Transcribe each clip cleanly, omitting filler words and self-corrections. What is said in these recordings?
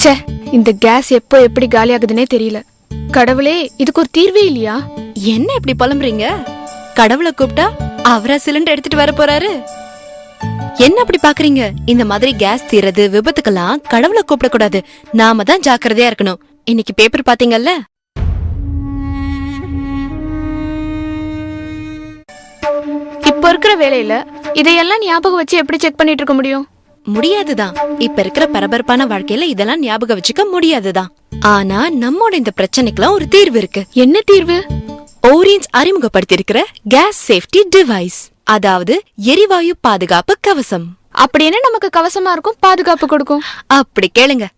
ச்சே, இந்த கேஸ் எப்போ எப்படி காலி ஆகுதுன்னே தெரியல. கடவுளே, இதுக்கு ஒரு தீர்வே இல்லையா? என்ன இப்படி புலம்புறீங்க? கடவுளை கூப்பிட்டா அவரா சிலிண்டர் எடுத்துட்டு வர போறாரு? என்ன அப்படி பாக்குறீங்க? இந்த மாதிரி கேஸ் தீரது விபத்துக்கெல்லாம் கடவுளை கூப்பிட கூடாது, நாம தான் ஜாக்கிரதையா இருக்கணும். இன்னைக்கு பேப்பர் பாத்தீங்கல்ல? இப்ப இருக்கிற வேலையில இதையெல்லாம் ஞாபகம் வச்சு எப்படி செக் பண்ணிட்டு இருக்க முடியும்? முடியாதுதான். இப்ப இருக்கிற பரபரப்பான வாழ்க்கையில இதெல்லாம் ஞாபகம் வச்சுக்க முடியாதுதான். ஆனா நம்மோட இந்த பிரச்சனைக்கெல்லாம் ஒரு தீர்வு இருக்கு. என்ன தீர்வு? ஓரியன்ஸ் அறிமுகப்படுத்தி இருக்கிற கேஸ் சேஃப்டி டிவைஸ், அதாவது எரிவாயு பாதுகாப்பு கவசம். அப்படி என்ன நமக்கு கவசமா இருக்கும், பாதுகாப்பு கொடுக்கும்? அப்படி கேளுங்க.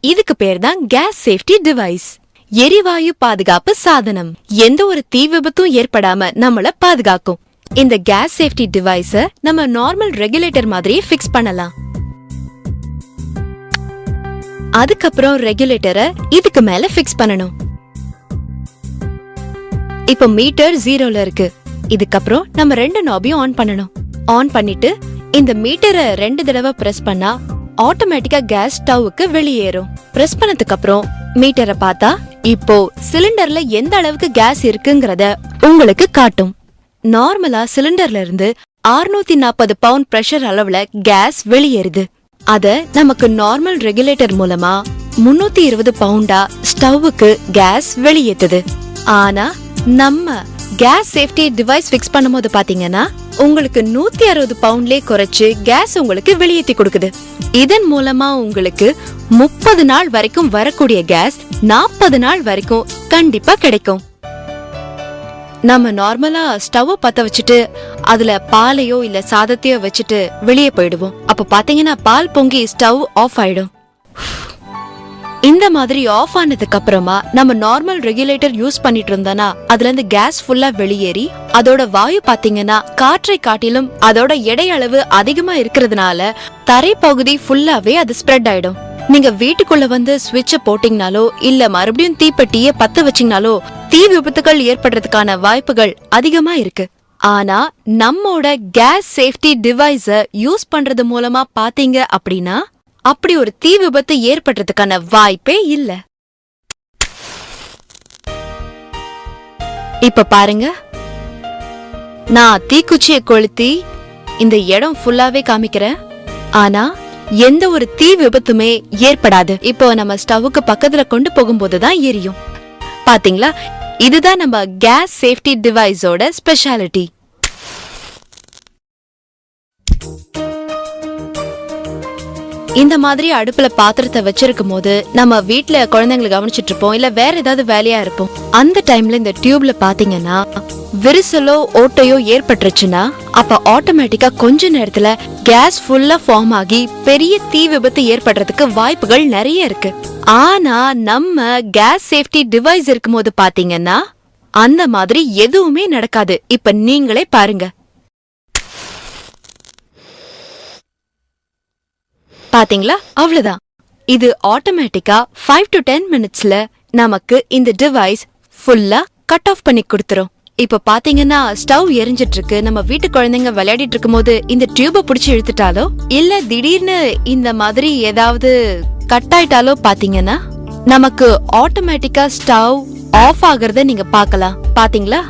இதுக்கு பேர் தான் கேஸ் சேஃப்டி டிவைஸ், எரிவாயு பாதுகாப்பு சாதனம். எந்த ஒரு தீ விபத்தும் ஏற்படாம நம்மள பாதுகாக்கும். இந்த கேஸ் சேஃப்டி டிவைஸ நம்ம நார்மல் ரெகுலேட்டர் மாதிரியே ஃபிக்ஸ் பண்ணலாம். அதுக்கப்புறம் ரெகுலேட்டரை இதுக்கு மேல ஃபிக்ஸ் பண்ணணும். இப்போ மீட்டர் 0ல இருக்கு. இதுக்கப்புறம் நம்ம 2 நாபையும் ஆன் பண்ணணும். ஆன் பண்ணிட்டு இந்த மீட்டரை 2 தடவை பிரஸ் பண்ணா ஆட்டோமேட்டிக்கா கேஸ் ஸ்டவ்வுக்கு வெளியேறும். பிரஸ் பண்ணதுக்கு அப்புறம் மீட்டரை பார்த்தா இப்போ சிலிண்டர்ல எந்த அளவுக்கு கேஸ் இருக்குங்கறத உங்களுக்கு காட்டும். நார்மலா சிலிண்டர்ல இருந்து 640 பவுண்ட் பிரஷர் அளவுல கேஸ் வெளியேறுது. அத நமக்கு நார்மல் ரெகுலேட்டர் மூலமா 320 பவுண்டா ஸ்டவ்வுக்கு கேஸ் வெளியேத்துது. ஆனா நம்ம கேஸ் சேஃப்டி டிவைஸ் ஃபிக்ஸ் பண்ணும்போது பாத்தீங்கன்னா உங்களுக்கு 160 பவுண்ட்லயே குறைச்சு கேஸ் உங்களுக்கு வெளியேத்தி கொடுக்குது. இதன் மூலமா உங்களுக்கு 30 நாள் வரைக்கும் வரக்கூடிய கேஸ் 40 நாள் வரைக்கும் கண்டிப்பா கிடைக்கும். நம்ம நார்மலா ஸ்டவ் பத்த வச்சுட்டு அதுல பாலையோ இல்ல சாதத்தையோ வச்சுட்டு வெளியே போயிடுவோம். அப்ப பாத்தீங்கன்னா பால் பொங்கி ஸ்டவ் ஆஃப் ஆயிடும். இந்த மாதிரி ஆஃப் ஆனதுக்கு அப்புறமா நம்ம நார்மல் ரெகுலேட்டர் யூஸ் பண்ணிட்டு இருந்தோம்னா அதுல இருந்து கேஸ் ஃபுல்லா வெளியேறி அதோட வாயு பாத்தீங்கன்னா காற்றை காட்டிலும் அதோட எடை அளவு அதிகமா இருக்கிறதுனால தரை பகுதி ஃபுல்லாவே அது ஸ்ப்ரெட் ஆயிடும். நீங்க வீட்டுக்குள்ள வந்து ஸ்விட்ச போட்டீங்கனாலோ இல்ல மறுபடியும் தீப்பெட்டிய பத்த வச்சீங்கனாலோ தீ விபத்துகள் ஏற்படுறதுக்கான வாய்ப்புகள் அதிகமா இருக்கு. ஆனா நம்மோட கேஸ் சேஃப்டி டிவைஸ யூஸ் பண்றது மூலமா பாத்தீங்க அப்படின்னா அப்படி ஒரு தீ விபத்து ஏற்படுறதுக்கான வாய்ப்பே இல்ல. இப்ப பாருங்க, நான் தீக்குச்சியை கொளுத்தி இந்த இடம் ஃபுல்லாவே காமிக்கிறேன். ஆனா எந்த ஒரு தீ விபத்துமே ஏற்படாது. இப்போ நம்ம ஸ்டவ்வுக்கு பக்கத்துல கொண்டு போகும்போதுதான் எரியும். பாத்தீங்களா? இதுதான் நம்ம கேஸ் சேஃப்டி டிவைஸோட ஸ்பெஷாலிட்டி. இந்த மாதிரி அடுப்புல பாத்திரத்தை வச்சிருக்கும் போது நம்ம வீட்டுல குழந்தைங்களை கவனிச்சிட்டு இருப்போம், இல்ல வேற ஏதாவது வேலையா இருப்போம். அந்த டைம்ல இந்த டியூப்ல பாத்தீங்கன்னா விரிசலோ ஓட்டையோ ஏற்பட்டுருச்சுன்னா அப்ப ஆட்டோமேட்டிக்கா கொஞ்ச நேரத்துல கேஸ் ஃபுல்லா ஃபார்ம் ஆகி பெரிய தீ விபத்து ஏற்படுறதுக்கு வாய்ப்புகள் நிறைய இருக்கு. ஆனா நம்ம கேஸ் சேஃப்டி டிவைஸ் இருக்கும் போது பாத்தீங்கன்னா அந்த மாதிரி எதுவுமே நடக்காது. இப்ப நீங்களே பாருங்க. பாத்தீங்களா? அவ்வளவுதான். இது ஆட்டோமேட்டிக்கா 5 to 10 மினிட்ஸ்ல நமக்கு இந்த டிவைஸ் ஃபுல்லா கட் ஆஃப் பண்ணி கொடுத்துரும். இப்ப பாத்தீங்கன்னா ஸ்டவ் எரிஞ்சிட்டு இருக்கு. நம்ம வீட்டு குழந்தைங்க விளையாடிட்டு இருக்கும் போது இந்த டியூப புடிச்சு இழுத்துட்டாலோ இல்ல திடீர்னு இந்த மாதிரி ஏதாவது கட் ஆயிட்டாலோ பாத்தீங்கன்னா நமக்கு ஆட்டோமேட்டிக்கா ஸ்டவ் ஆஃப் ஆகுறத நீங்க பாக்கலாம். பாத்தீங்களா?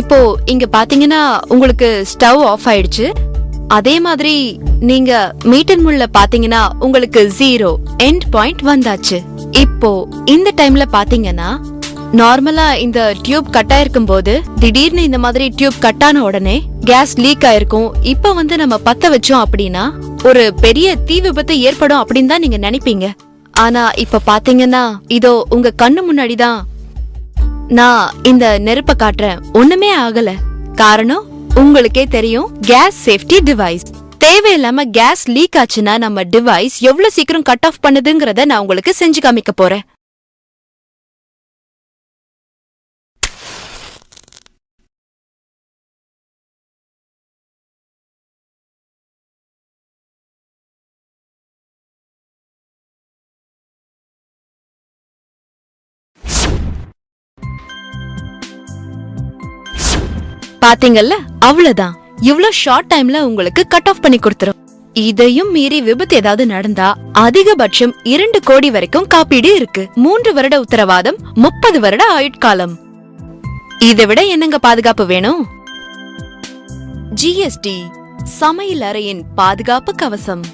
இப்போ இங்க பாத்தீங்கன்னா உங்களுக்கு ஸ்டவ் ஆஃப் ஆயிடுச்சு. அதே மாதிரி நீங்க மீட்டர் முள்ள பாத்தீங்கன்னா உங்களுக்கு 0 எண்ட் பாயிண்ட் வந்தாச்சு. இப்போ இந்த டைம்ல பாத்தீங்கன்னா நார்மலா இந்த டியூப் கட் ஆயிருக்கும் போது திடீர்னு இந்த மாதிரி டியூப் கட் ஆன உடனே கேஸ் லீக் ஆயிருக்கும். இப்ப வந்து நம்ம பத்த வச்சோம் அப்படின்னா ஒரு பெரிய தீ விபத்து ஏற்படும் அப்படின்னு தான் நீங்க நினைப்பீங்க. ஆனா இப்ப பாத்தீங்கன்னா இதோ உங்க கண்ணு முன்னாடிதான் நான் இந்த நெருப்ப காட்டுறேன். ஒண்ணுமே ஆகல. காரணம் உங்களுக்கே தெரியும், கேஸ் சேஃப்டி டிவைஸ். தேவையில்லாம கேஸ் லீக் ஆச்சுன்னா நம்ம டிவைஸ் எவ்வளவு சீக்கிரம் கட் ஆஃப் பண்ணுதுங்கறத நான் உங்களுக்கு செஞ்சு காமிக்க போறேன். பாத்தீங்கல்ல? அவ்வளவுதான். இவ்ளோ ஷார்ட் டைம்ல உங்களுக்கு கட் ஆஃப் பண்ணி கொடுத்துரும். இதையும் மீறி விபத்து ஏதாவது நடந்தா அதிகபட்சம் 2 கோடி வரைக்கும் காப்பீடு இருக்கு. 3 வருட உத்தரவாதம், 30 வருட ஆயுட்காலம். இதை விட என்னங்க பாதுகாப்பு வேணும்? GST, சமையல் அறையின் பாதுகாப்பு கவசம்.